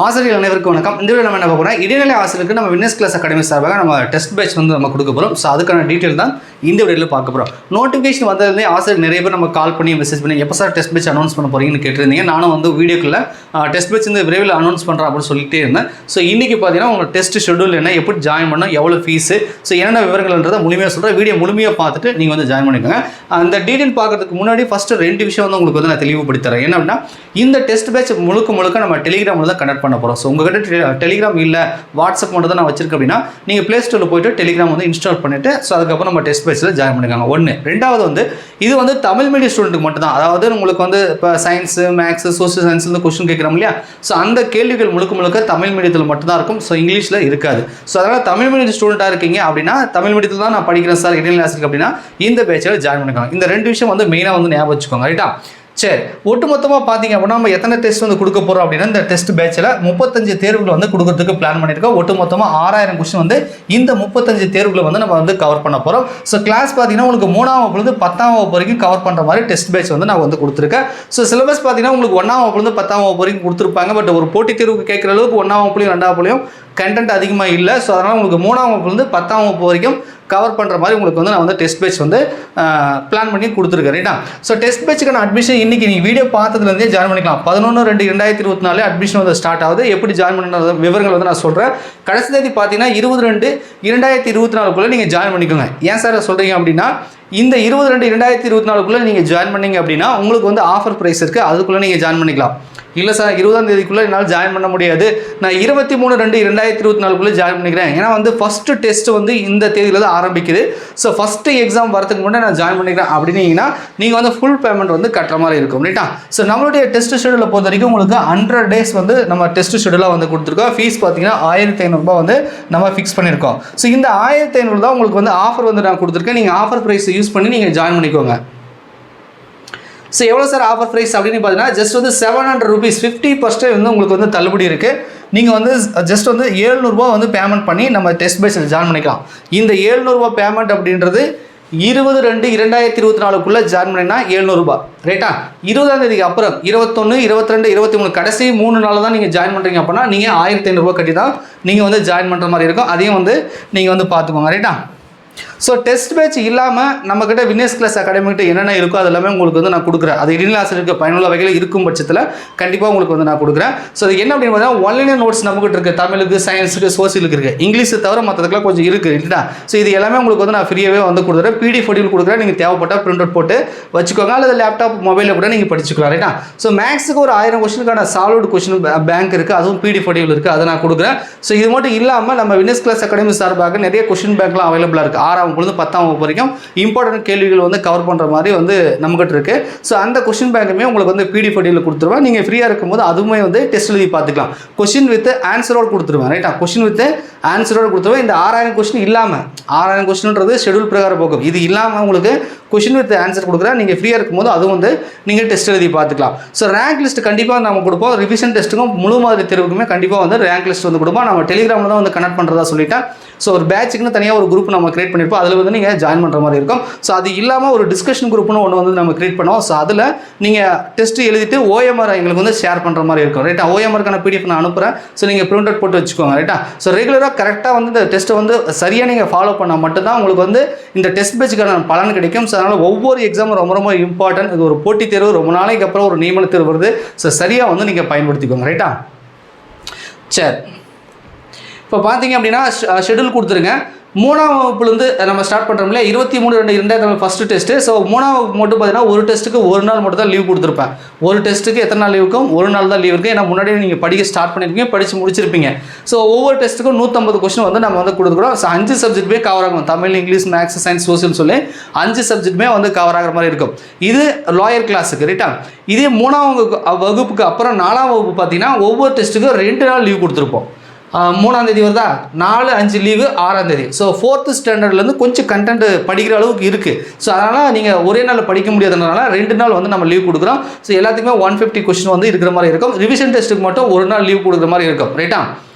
ஆசிரியர்கள் அனைவருக்கும் வணக்கம். இந்த வீடியோ நம்ம என்ன பார்க்க போறோம், இடைநிலை ஆசிரியருக்கு நம்ம வின்னர்ஸ் கிளாஸ் அகாடமி சார்பாக நம்ம டெஸ்ட் பேட்ச் வந்து நம்ம கொடுக்க போகிறோம். ஸோ அதுக்கான டீட்டெயில் தான் இந்த வீடியோவில் பார்க்க போகிறோம். நோட்டிஃபிகேஷன் வந்ததுலேருந்தே ஆசிரியர் நிறைய பேர் நம்ம கால் பண்ணி மெசேஜ் பண்ணி எப்போ சார் டெஸ்ட் பேட்ச் அனௌன்ஸ் பண்ண போறீங்கன்னு கேட்டிருந்தீங்க. நானும் வந்து வீடியோக்குள்ள டெஸ்ட் பேட்ச் வந்து விரைவில் அனௌன்ஸ் பண்ணுறேன் அப்படின்னு சொல்லிட்டே இருந்தேன். ஸோ இன்றைக்கி பார்த்தீங்கன்னா உங்கள் டெஸ்ட் ஷெட்யூல் என்ன, எப்படி ஜாயின் பண்ணணும், எவ்வளோ ஃபீஸு, ஸோ என்னென்ன விவரங்கள்ன்றதை முழுமையாக சொல்கிறேன். வீடியோ முழுமையாக பார்த்துட்டு நீங்கள் வந்து ஜாயின் பண்ணிக்கோங்க. அந்த டீட்டெயில் பார்க்கறதுக்கு முன்னாடி ஃபஸ்ட்டு 2 விஷயம் வந்து உங்களுக்கு வந்து நான் தெளிவுபடுத்துறேன். என்ன அப்படின்னா, இந்த டெஸ்ட் பேட்ச் முழுக்க நம்ம டெலிகிராமில் தான் கனெக்ட் பண்ண போகிறோம். ஸோ உங்கள்கிட்ட டெலிகிராம் இல்லை, வாட்ஸ்அப் மட்டும் தான் நான் வச்சிருக்கேன் அப்படின்னா நீங்கள் ப்ளே ஸ்டோரில் போய்ட்டு டெலிகிராம் வந்து இன்ஸ்டால் பண்ணிவிட்டு ஸோ அதுக்கப்புறம் நம்ம டெஸ்ட் பேட்சில் ஜாயின் பண்ணிக்காங்க. ஒன்று. ரெண்டாவது வந்து இது வந்து தமிழ் மீடியம் ஸ்டூடெண்ட்டுக்கு மட்டும் தான். அதாவது உங்களுக்கு வந்து இப்போ சயின்ஸு, மேக்ஸு, சோசியல் சயின்ஸ்லேருந்து கொஸ்டின் கேட்குறோம் இல்லையா, ஸோ அந்த கேள்விகள் முழுக்க தமிழ் மீடியத்தில் மட்டும்தான் இருக்கும். ஸோ இங்கிலீஷில் இருக்காது. ஸோ அதனால் தமிழ் மீடியம் ஸ்டூடெண்ட்டாக இருக்கீங்க அப்படின்னா, தமிழ் மீடியத்தில் தான் நான் படிக்கிறேன் சார் இடைநிலை ஆசிரியர் அப்படின்னா இந்த பேட்சில் ஜாயின் பண்ணிக்காங்க. இந்த 2 விஷயம் வந்து மெயினாக வந்து ஞாபகம் வச்சுக்கோங்க. ரைட்டா? சரி, ஒட்டுமொத்தமாக பார்த்தீங்க அப்படின்னா நம்ம எத்தனை டெஸ்ட் வந்து கொடுக்க போகிறோம் அப்படின்னா, இந்த டெஸ்ட் பேட்சில் 35 தேர்வுகள் வந்து கொடுக்கறதுக்கு பிளான் பண்ணியிருக்கோம். ஒட்டுமொத்தமாக 6000 கொஸ்டின் வந்து இந்த 35 தேர்வுகளை வந்து நம்ம வந்து கவர் பண்ண போகிறோம். ஸோ கிளாஸ் பார்த்தீங்கன்னா உங்களுக்கு 3ஆம் வகுப்புலேருந்து 10ஆம் வகுப்பு வரைக்கும் கவர் பண்ணுற மாதிரி டெஸ்ட் பேட்ச் வந்து நான் வந்து கொடுத்துருக்கேன். ஸோ சிலபஸ் பார்த்தீங்கன்னா உங்களுக்கு 1ஆம் வகுப்புலேருந்து 10ஆம் வகுப்பு வரைக்கும் கொடுத்துருப்பாங்க. பட் ஒரு போட்டித் தேர்வுக்கு கேட்குற அளவுக்கு 1ஆம் வகுப்புலையும் 2ஆம் வகுப்புலையும் கண்டென்ட் அதிகமாக இல்லை. ஸோ அதனால் உங்களுக்கு 3ஆம் வகுப்புலேருந்து 10ஆம் வகுப்பு வரைக்கும் கவர் பண்ணுற மாதிரி உங்களுக்கு வந்து நான் வந்து டெஸ்ட் பேட்ச் வந்து பிளான் பண்ணி கொடுத்துருக்கேன். ரைட்டா? ஸோ டெஸ்ட் பேட்சுக்கான அட்மிஷன் இன்றைக்கி நீங்கள் வீடியோ பார்த்ததுலேருந்தே ஜாயின் பண்ணிக்கலாம். 11/2/2024 அட்மிஷன் வந்து ஸ்டார்ட் ஆகுது. எப்படி ஜாயின் பண்ணுற விவரங்கள் வந்து நான் சொல்கிறேன். கடைசி தேதி பார்த்தீங்கன்னா 20/2/2024 நீங்கள் ஜாயின் பண்ணிக்கோங்க. ஏன் சார் சொல்கிறீங்க அப்படின்னா, இந்த 20/2/2024 நீங்கள் ஜாயின் பண்ணிங்க அப்படின்னா உங்களுக்கு வந்து ஆஃபர் ப்ரைஸ் இருக்குது, அதுக்குள்ளே நீங்கள் ஜாயின் பண்ணிக்கலாம். இல்லை சார் 20ஆம் தேதிக்குள்ளே என்னால் ஜாயின் பண்ண முடியாது, நான் 23/2/2024 ஜாயின் பண்ணிக்கிறேன். ஏன்னா வந்து ஃபஸ்ட்டு டெஸ்ட் வந்து இந்த தேதியில் தான் ஆரம்பிக்குது. ஸோ ஃபஸ்ட்டு எக்ஸாம் வரதுக்கு முன்னாடி நான் ஜாயின் பண்ணிக்கிறேன் அப்படின்னீங்கன்னா நீங்கள் வந்து ஃபுல் பேமெண்ட் வந்து கட்டுற மாதிரி இருக்கும். ரைட்டா? ஸோ நம்மளுடைய டெஸ்ட் ஷெடியூலை பொறுத்த வரைக்கும் உங்களுக்கு 100 டேஸ் வந்து நம்ம டெஸ்ட் ஷெடியூலாக வந்து கொடுத்துருக்கோம். ஃபீஸ் பார்த்தீங்கன்னா 1500 வந்து நம்ம ஃபிக்ஸ் பண்ணியிருக்கோம். ஸோ இந்த 1500 தான் உங்களுக்கு வந்து ஆஃபர் வந்து நான் கொடுத்துருக்கேன். நீங்கள் ஆஃபர் ப்ரைஸ் யூஸ் பண்ணி நீங்கள் ஜாயின் பண்ணிக்கோங்க. ஸோ எவ்வளோ சார் ஆஃபர் ப்ரைஸ் அப்படின்னு பார்த்தீங்கன்னா, ஜஸ்ட் வந்து 700 ரூபீஸ் 50% வந்து உங்களுக்கு வந்து தள்ளுபடி இருக்குது. நீங்கள் வந்து ஜஸ்ட் வந்து 700 ரூபா வந்து பேமெண்ட் பண்ணி நம்ம டெஸ்ட் பேட்சில் ஜாயின் பண்ணிக்கலாம். இந்த 700 ரூபா பேமெண்ட் அப்படின்றது 20/2/2024 ஜாயின் பண்ணிங்கன்னா 700 ரூபா. ரைட்டா? 20ஆம் தேதிக்கு அப்புறம் 21, 22, 23 கடைசி 3 நாள் தான் நீங்கள் ஜாயின் பண்ணுறீங்க அப்படின்னா நீங்கள் 1500 ரூபா கட்டி தான் நீங்கள் வந்து ஜாயின் பண்ணுற மாதிரி இருக்கும். அதையும் வந்து நீங்கள் வந்து பார்த்துக்கோங்க. ரைட்டா? ஸோ டெஸ்ட் பேட்ச் இல்லாமல் நம்மக்கிட்ட வின்னர்ஸ் கிளாஸ் அகாடமிக்கிட்ட என்னென்ன இருக்கோ அது எல்லாமே உங்களுக்கு வந்து நான் கொடுக்குறேன். அது இடைநிலை ஆசிரியருக்கு பயனுள்ள வகையில் இருக்கும் பட்சத்தில் கண்டிப்பாக உங்களுக்கு வந்து நான் கொடுக்குறேன். ஸோ அது என்ன அப்படின்னு பார்த்தீங்கன்னா, ஒன்லைன் நோட்ஸ் நம்மகிட்ட இருக்குது. தமிழுக்கு, சயின்ஸுக்கு, சோசியலுக்கு இருக்குது. இங்கிலீஷை தவிர மற்றதுக்கெல்லாம் கொஞ்சம் இருக்குது இல்லையா? ஸோ இது எல்லாமே உங்களுக்கு வந்து நான் ஃப்ரீயாகவே வந்து கொடுக்குறேன். பிடிஎஃப் வடிவில் கொடுக்குறேன். நீங்கள் தேவைப்பட்டால் பிரிண்ட் அவுட் போட்டு வச்சுக்கோங்க, அல்லது லேப்டாப் மொபைலில் கூட நீங்கள் படிச்சுக்கலாம். ரைட்டா? ஸோ மேக்ஸுக்கு ஒரு 1000 கொஸ்டினுக்கான சால்வ்டு கொஸ்டின் பேங்க் இருக்குது, அதுவும் பிடிஎஃப் வடிவில் இருக்குது, அதை நான் கொடுக்குறேன். ஸோ இது மட்டும் இல்லாமல் நம்ம வின்னர்ஸ் கிளாஸ் அகாடமி சார்பாக நிறைய கொஸ்டின் பேங்க்லாம் அவைலபிளாக இருக்குது. 6ஆம் வகுப்புலேருந்து 10ஆம் வகுப்பு வரைக்கும் இம்பார்ட்டன்ட் கேள்விகள் வந்து கவர் பண்ணுற மாதிரி வந்து நம்மகிட்ட இருக்குது. ஸோ அந்த கொஸ்டின் பேங்குமே உங்களுக்கு வந்து பிடிஎஃப் வடிவில் கொடுத்துருவேன். நீங்கள் ஃப்ரீயாக இருக்கும்போது அதுவுமே வந்து டெஸ்ட் எழுதி பார்த்துக்கலாம். கொஸ்டின் வித் ஆன்சரோடு கொடுத்துருவேன். ரைட்டா? கொஸ்டின் வித் ஆன்சரோடு கொடுத்துருவேன். இந்த 6000 கொஸ்டின் இல்லாமல், 6000 கொஸ்டின்றது ஷெடியூல் பிரகாரம் போகும். இது இல்லாமல் உங்களுக்கு கொஸ்டின் வித் ஆன்சர் கொடுக்குறேன். நீங்கள் ஃப்ரீயாக இருக்கும்போது அதுவும் வந்து நீங்கள் டெஸ்ட் எழுதி பார்த்துக்கலாம். ஸோ ரேங்க் லிஸ்ட் கண்டிப்பாக நம்ம கொடுப்போம். ரிவிஷன் டெஸ்ட்டுக்கும் முழு மாதிரி தேர்வுக்குமே கண்டிப்பாக வந்து ரேங்க் லிஸ்ட் வந்து கொடுப்போம். நம்ம டெலிகிராமில் தான் வந்து கனெக்ட் பண்ணுறதா சொல்லிட்டேன். ஸோ ஒரு பேட்சுக்குன்னு தனியாக ஒரு குரூப் நம்ம கிரியேட் பண்ணியிருப்போம். அதில் வந்து நீங்கள் ஜாயின் பண்ணுற மாதிரி இருக்கும். ஸோ அது இல்லாமல் ஒரு டிஸ்கஷன் குரூப்னு ஒன்று வந்து நம்ம கிரியேட் பண்ணுவோம். ஸோ அதில் நீங்கள் டெஸ்ட் எழுதிட்டு OMR எங்களுக்கு வந்து ஷேர் பண்ணுற மாதிரி இருக்கும். ரைட்டா? OMRக்கான பிடிஎஃப் நான் அனுப்புகிறேன். ஸோ நீங்கள் பிரிண்ட் அவுட் போட்டு வச்சுக்கோங்க. ரைட்டா? ஸோ ரெகுலராக கரெக்டாக வந்து இந்த டெஸ்ட்டை வந்து சரியாக நீங்கள் ஃபாலோ பண்ணால் மட்டும்தான் உங்களுக்கு வந்து இந்த டெஸ்ட் பேட்சுக்கான பலன் கிடைக்கும். ஸோ அதனால் ஒவ்வொரு எக்ஸாமும் ரொம்ப இம்பார்ட்டன்ட். இது ஒரு போட்டித் தேர்வு, ரொம்ப நாளைக்கு அப்புறம் ஒரு நியமன தேர்வு வருது. ஸோ சரியாக வந்து நீங்கள் பயன்படுத்திக்கோங்க. ரைட்டா? சரி, இப்போ பார்த்தீங்க அப்படின்னா ஷெடியூல் கொடுத்துருங்க. 3ஆம் வகுப்புலேருந்து நம்ம ஸ்டார்ட் பண்ணுறோம் இல்லையா, 23/2/2024 ஃபஸ்ட்டு டெஸ்ட்டு. ஸோ 3ஆம் வகுப்பு மட்டும் பார்த்தீங்கன்னா ஒரு டெஸ்ட்டுக்கு 1 நாள் மட்டும் தான் லீவ் கொடுத்துருப்பேன். ஒரு டெஸ்ட்டுக்கு எத்தனை நாள் லீவ் இருக்கும்? 1 நாள் தான் லீவ் இருக்குது. ஏன்னா முன்னாடியே நீங்கள் படிக்க ஸ்டார்ட் பண்ணியிருப்பீங்க, படித்து முடிச்சிருப்பீங்க. ஸோ ஒவ்வொரு டெஸ்ட்டுக்கும் 150 கொஸ்டின் வந்து நம்ம வந்து கொடுத்துக்கிறோம். ஸோ 5 சப்ஜெக்ட்டுமே கவர் ஆகும். Tamil, English, maths, science, social சொல்லி 5 சப்ஜெக்ட்டுமே வந்து கவர் ஆகிற மாதிரி இருக்கும். இது லோயர் கிளாஸுக்கு. ரைட்டா? இதே 3ஆம் வகுப்புக்கு அப்புறம் 4ஆம் வகுப்பு பார்த்தீங்கன்னா ஒவ்வொரு டெஸ்ட்டுக்கும் 2 நாள் லீவ் கொடுத்துருப்போம். 3ஆம் தேதி வருதா, 4, 5 லீவு, 6ஆம் தேதி. ஸோ 4th ஸ்டாண்டர்ட்லேருந்து கொஞ்சம் கண்டென்ட் படிக்கிற அளவுக்கு இருக்குது. ஸோ அதனால் நீங்கள் ஒரே நாள் படிக்க முடியாதனால 2 நாள் வந்து நம்ம லீவ் கொடுக்குறோம். ஸோ எல்லாத்துக்குமே 150 கொஸ்டின் வந்து இருக்கிற மாதிரி இருக்கும். ரிவிஷன் டெஸ்ட்டுக்கு மட்டும் 1 நாள் லீவ் கொடுக்குற மாதிரி இருக்கும். ரைட்டா?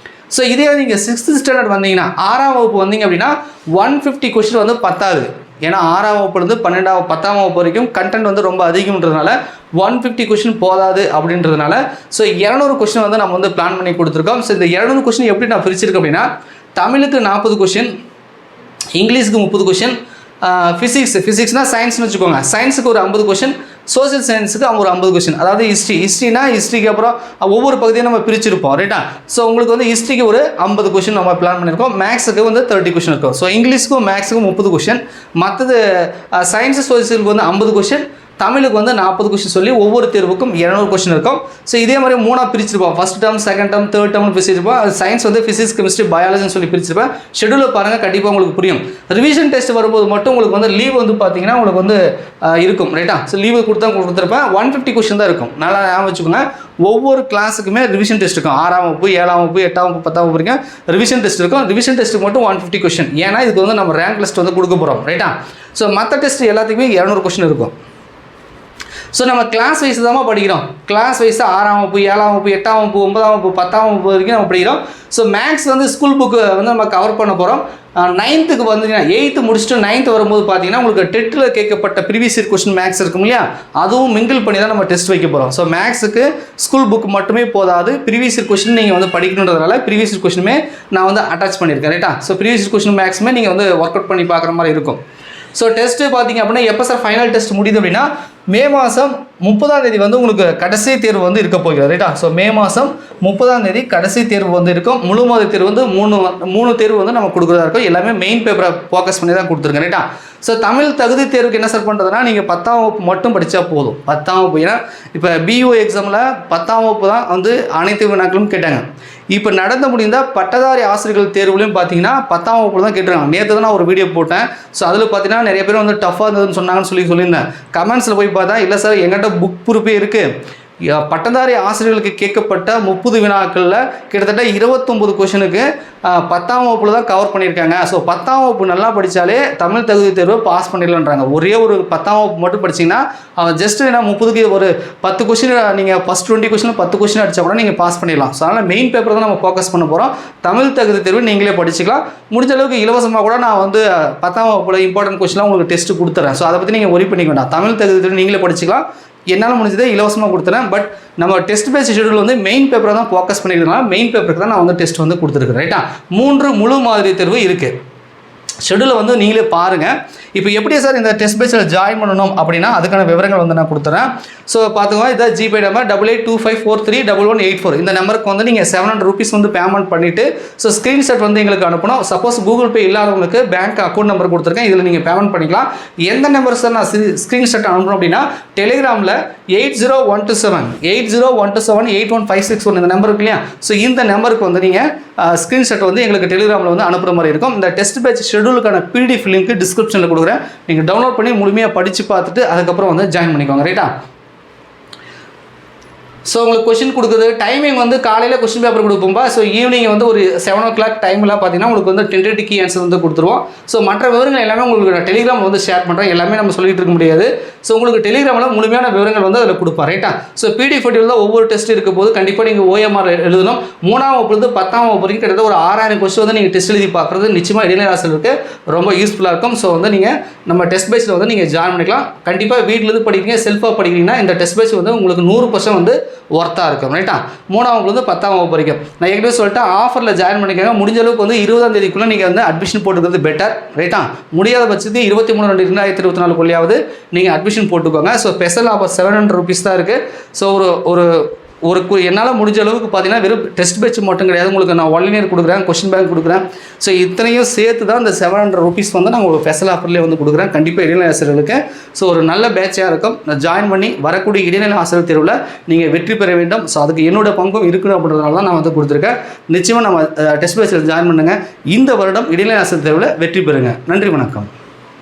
ஸோ இதே நீங்கள் 6th ஸ்டாண்டர்ட் வந்தீங்கன்னா, 6ஆம் வகுப்பு வந்தீங்க அப்படின்னா 150 கொஸ்டின் வந்து பத்தாது. ஏன்னா 6ஆம் வகுப்புலேருந்து 12ஆம் 10ஆம் வகுப்பு வரைக்கும் கண்டென்ட் வந்து ரொம்ப அதிகம்ன்றதுனால 150 கொஷின் போதாது அப்படின்றதுனால ஸோ 200 கொஷின் வந்து நம்ம வந்து பிளான் பண்ணி கொடுத்துருக்கோம். ஸோ இந்த 200 கொஷின் எப்படி நான் பிரிச்சிருக்கேன் அப்படின்னா, தமிழுக்கு 40 கொஷின், இங்கிலீஷுக்கு 30 கொஷின், ஃபிசிக்ஸ்னால் சயின்ஸ்னு வச்சுக்கோங்க, சயின்ஸுக்கு ஒரு 50 கொஷின், சோஷியல் சயின்ஸுக்கு அவங்க ஒரு 50 கொஷின். அதாவது ஹிஸ்ட்ரிக்கு அப்புறம் ஒவ்வொரு பகுதியும் நம்ம பிரிச்சிருப்போம் ரைட்டா. ஸோ உங்களுக்கு வந்து ஹிஸ்ட்ரிக்கு ஒரு 50 கொஷின் நம்ம பிளான் பண்ணியிருக்கோம். மேக்ஸுக்கு வந்து 30 கொஷின் இருக்கும். ஸோ இங்கிலீஷுக்கும் மேக்ஸுக்கும் 30 கொஷின், மற்றது சயின்ஸு சோஷியலுக்கு வந்து 50 கொஷின், தமிழுக்கு வந்து 40 கொஷின் சொல்லி ஒவ்வொரு தேர்வுக்கும் 200 கொஷின் இருக்கும். ஸோ இதே மாதிரி 3ஆக பிரிச்சிருப்போம். First term, second term, third டேர்ம்னு பிரிச்சிருப்போம். அது சயின்ஸ் வந்து ஃபிசிக்ஸ், கெமிஸ்ட்ரி, பயாலஜின்னு சொல்லி பிரிச்சிருப்பேன். ஷெடியூலில் பாருங்கள், கண்டிப்பாக உங்களுக்கு புரியும். ரிவிஷன் டெஸ்ட் வரும்போது மட்டும் உங்களுக்கு வந்து லீவ் வந்து பார்த்தீங்கன்னா உங்களுக்கு வந்து இருக்கும் ரைட்டா. ஸோ லீவு கொடுத்துருப்பேன். 150 கொஷின் தான் இருக்கும். நல்லா ஞாபகம் வச்சுக்கோங்க. ஒவ்வொரு கிளாஸுக்குமே ரிவிஷன் டெஸ்ட் இருக்கும். 6ஆம் வகுப்பு, 7ஆம் வகுப்பு, 8ஆம் வகுப்பு, 10ஆம் வகுப்பு வரைக்கும் ரிவிஷன் டெஸ்ட் இருக்கும். ரிவிஷன் டெஸ்ட்டுக்கு மட்டும் 150 கொஷின். ஏன்னா இதுக்கு வந்து நம்ம ரேங்க் லிஸ்ட் வந்து கொடுக்க போகிறோம் ரைட்டா. ஸோ மற்ற டெஸ்ட் எல்லாத்துக்குமே 200 கொஷின் இருக்கும். ஸோ நம்ம கிளாஸ் வைஸ் தான் படிக்கிறோம். கிளாஸ் வைஸ் 6ஆம் வகுப்பு, 7ஆம் வகுப்பு, 8ஆம் வகுப்பு, 9ஆம் வகுப்பு, 10ஆம் வகுப்பு வரைக்கும் நம்ம படிக்கிறோம். ஸோ மேக்ஸ் வந்து ஸ்கூல் புக்கு வந்து நம்ம கவர் பண்ண போகிறோம். 9th வந்தீங்கன்னா 8th முடிச்சுட்டு 9th வரும்போது பார்த்தீங்கன்னா உங்களுக்கு டெட்டில் கேட்கப்பட்ட ப்ரீவியஸ் இயர் கொஸ்டின் மேக்ஸ் இருக்கும் இல்லையா, அதுவும் மிங்கிள் பண்ணி தான் நம்ம டெஸ்ட் வைக்க போகிறோம். ஸோ மேக்ஸுக்கு ஸ்கூல் புக் மட்டுமே போதாது, ப்ரீவியஸ் இயர் கொஸ்டின் நீங்கள் வந்து படிக்கணுன்றதுனால ப்ரீவியஸ் இயர் கொஸ்டினுமே நான் வந்து அட்டாச் பண்ணியிருக்கேன் ரைட்டா. ஸோ ப்ரீவியஸ் இயர் கொஸ்டின் மேக்ஸுமே நீங்கள் வந்து ஒர்க் அவுட் பண்ணி பார்க்குற மாதிரி இருக்கும். ஸோ டெஸ்ட்டு பார்த்தீங்க அப்படின்னா எப்போ சார் ஃபைனல் டெஸ்ட் முடியுது அப்படின்னா, மே மாதம் 30ஆம் தேதி வந்து உங்களுக்கு கடைசி தேர்வு வந்து இருக்க போகிறது ரைட்டா. ஸோ மே மாதம் 30ஆம் தேதி கடைசி தேர்வு வந்து இருக்கும். முழு மாத தேர்வு வந்து மூணு தேர்வு வந்து நம்ம கொடுக்குறதா இருக்கும். எல்லாமே மெயின் பேப்பரை ஃபோக்கஸ் பண்ணி தான் கொடுத்துருக்கேன் ரைட்டா. ஸோ தமிழ் தகுதி தேர்வுக்கு என்ன சார் பண்ணுறதுனா, நீங்கள் 10ஆம் வகுப்பு மட்டும் படித்தா போதும். 10ஆம் வகுப்பு, ஏன்னா இப்போ பிஓ எக்ஸாமில் 10ஆம் வகுப்பு தான் வந்து அனைத்து வினாக்களும் கேட்டாங்க. இப்போ நடந்து முடிந்தால் பட்டதாரி ஆசிரியர்கள் தேர்வுலையும் பார்த்தீங்கன்னா 10ஆம் வகுப்பு தான் கேட்டுருக்காங்க. நேற்று தான் நான் ஒரு வீடியோ போட்டேன். ஸோ அதில் பார்த்தீங்கன்னா நிறைய பேர் வந்து டஃப்பாக இருந்ததுன்னு சொன்னாங்கன்னு சொல்லியிருந்தேன். கமெண்ட்ஸில் போய் பார்த்தா இல்லை சார் எங்கிட்ட புக் ப்ரூஃபே இருக்குது, பட்டதாரி ஆசிரியர்களுக்கு கேட்கப்பட்ட 30 வினாக்களில் கிட்டத்தட்ட 29 கொஷனுக்கு 10ஆம் வகுப்பில் தான் கவர் பண்ணியிருக்காங்க. ஸோ 10ஆம் வகுப்பு நல்லா படித்தாலே தமிழ் தகுதி தேர்வு பாஸ் பண்ணிடலான்றாங்க. ஒரே ஒரு 10ஆம் வகுப்பு மட்டும் படிச்சிங்கன்னா அவன் ஜஸ்ட்டு என்ன 30க்கு ஒரு 10 கொஷின் நீங்கள் ஃபஸ்ட் 20 கொஷினில் 10 கொஷின் அடித்தா கூட நீங்கள் பாஸ் பண்ணிடலாம். ஸோ அதனால் மெயின் பேப்பர் தான் நம்ம ஃபோக்கஸ் பண்ண போகிறோம். தமிழ் தகுதி தேர்வு நீங்களே படிச்சுக்கலாம். முடிஞ்ச அளவுக்கு இலவசமாக கூட நான் வந்து 10ஆம் வகுப்பில் இம்பார்ட்டன்ட் கொஷின்லாம் உங்களுக்கு டெஸ்ட்டு கொடுத்துறேன். ஸோ அதை பற்றி நீங்கள் ஒரி பண்ணிக்க வேண்டாம். தமிழ் தகுதி தேர்வு நீங்களே படிச்சுக்கலாம். என்னால் முடிஞ்சதே இலவசமாக கொடுத்துறேன். பட் நம்ம டெஸ்ட் பேஸ் ஷெடியூல் வந்து மெயின் பேப்பரை தான் ஃபோக்கஸ் பண்ணிக்கிறதுனால மெயின் பேப்பருக்கு தான் நான் வந்து டெஸ்ட் வந்து கொடுத்துருக்கேன் ரைட்டா. 3 முழு மாதிரி தேர்வு இருக்குது. ஷெடியூலை வந்து நீங்களே பாருங்கள். இப்போ எப்படி சார் இந்த டெஸ்ட் பேஸில் ஜாயின் பண்ணணும் அப்படின்னா அதுக்கான விவரங்கள் வந்து நான் கொடுத்துறேன். ஸோ பார்த்துக்கோங்க, இதான் ஜிபே நம்பர் 8825431184. இந்த நம்பருக்கு வந்து நீங்கள் 700 rupees வந்து பேமெண்ட் பண்ணிவிட்டு ஸோ ஸ்க்ரீன்ஷாட் வந்து எங்களுக்கு அனுப்பணும். சப்போஸ் கூகுள் பே இல்லாதவங்களுக்கு பேங்க் அக்கௌண்ட் நம்பர் கொடுத்துருக்கேன், இதில் நீங்கள் பேமெண்ட் பண்ணிக்கலாம். எந்த நம்பர் சார் நான் ஸ்க்ரீன்ஷாட் அனுப்பணும் அப்படின்னா, டெலிகிராமில் 8012781561 இந்த நம்பர் இருக்கு இல்லையா. ஸோ இந்த நம்பருக்கு வந்து நீங்கள் ஸ்க்ரீன்ஷாட் வந்து எங்களுக்கு டெலிகிராமில் வந்து அனுப்புகிற மாதிரி இருக்கும். இந்த டெஸ்ட் பேட்ச் ஷெடியூலுக்கான பிடிஎஃப் லிங்க் டிஸ்கிரிப்ஷனில் கொடுக்குறேன். நீங்கள் டவுன்லோட் பண்ணி முழுமையாக படித்து பார்த்துட்டு அதுக்கப்புறம் வந்து ஜாயின் பண்ணிக்கோங்க ரைட்டா. ஸோ உங்களுக்கு கொஸ்டின் கொடுக்குது டைமிங் வந்து காலையில் கொஸ்டின் பேப்பர் கொடுப்போம்பா. ஸோ ஈவினிங் வந்து ஒரு 7 o'clock டைம்லாம் பார்த்தீங்கன்னா உங்களுக்கு வந்து டென்டேட்டிவ் கீ ஆன்சர் வந்து கொடுத்துருவோம். ஸோ மற்ற விவரங்கள் எல்லாமே உங்களுக்கு நான் டெலிகிராம் வந்து ஷேர் பண்ணுறேன். எல்லாமே நம்ம சொல்லிட்டு இருக்க முடியாது. ஸோ உங்களுக்கு டெலிகிராமில் முழுமையான விவரங்கள் வந்து அதில் கொடுப்பேன் ரைட்டா. ஸோ பிடிஎஃப் ஃபோட்டோவில் தான் ஒவ்வொரு டெஸ்ட் இருக்க போது கண்டிப்பாக நீங்கள் OMR எழுதணும். 3ஆம் வகுப்புலேருந்து 10ஆம் வகுப்பு வரைக்கும் கிட்டத்தட்ட ஒரு 6000 கொஸ்டின் வந்து நீங்கள் டெஸ்ட் எழுதி பார்க்குறது நிச்சயமாக இடைநிலை ஆசிரியருக்கு ரொம்ப யூஸ்ஃபுல்லாக இருக்கும். ஸோ வந்து நீங்கள் நம்ம டெஸ்ட் பேஸில் வந்து நீங்கள் ஜாயின் பண்ணிக்கலாம். கண்டிப்பாக வீட்டிலேருந்து படிக்கிறீங்க, செல்ஃபாக படிக்கிறீங்கன்னா இந்த டெஸ்ட் பேஸ் வந்து உங்களுக்கு 100% வந்து ஒர்த்தாக இருக்கும் ரைட்டா. 3ஆம் வகுப்புலேருந்து 10ஆம் வகுப்பு வரைக்கும் நான் ஏற்கனவே சொல்லிட்டேன், ஆஃபரில் ஜாயின் பண்ணிக்கோங்க. முடிஞ்ச அளவுக்கு வந்து 20ஆம் தேதிக்குள்ளே நீங்கள் வந்து அட்மிஷன் போட்டுக்கிறது பெட்டர் ரைட்டா. முடியாத பட்சத்துக்கு 23/2/2024 நீங்கள் அட்மிஷன் போட்டுக்கோங்க. ஸோ ஸ்பெஷல் ஆஃபர் 700 rupees தான் இருக்குது. ஸோ என்னால் முடிஞ்ச அளவுக்கு பார்த்தீங்கன்னா வெறும் டெஸ்ட் பேட்ச் மட்டும் கிடையாது, உங்களுக்கு நான் ஒன்லைனர் கொடுக்குறேன், கொஸ்டின் பேங்க் கொடுக்குறேன். ஸோ இத்தனையும் சேர்த்து தான் இந்த 700 rupees வந்து நான் உங்களுக்கு ஸ்பெஷல் ஆஃபர்லேயே வந்து கொடுக்குறேன். கண்டிப்பாக இடைநிலை ஆசிரியர்களுக்கு ஸோ ஒரு நல்ல பேட்சாக இருக்கும். நான் ஜாயின் பண்ணி வரக்கூடிய இடைநிலை ஆசிரியர் தேர்வில் நீங்கள் வெற்றி பெற வேண்டும். ஸோ அதுக்கு என்னோட பங்கும் இருக்கணும் அப்படின்றதுனால தான் நான் வந்து கொடுத்துருக்கேன். நிச்சயமாக நம்ம டெஸ்ட் பேட்சில் ஜாயின் பண்ணுங்கள். இந்த வருடம் இடைநிலை ஆசிரியர் தேர்வில் வெற்றி பெறுங்க. நன்றி, வணக்கம்.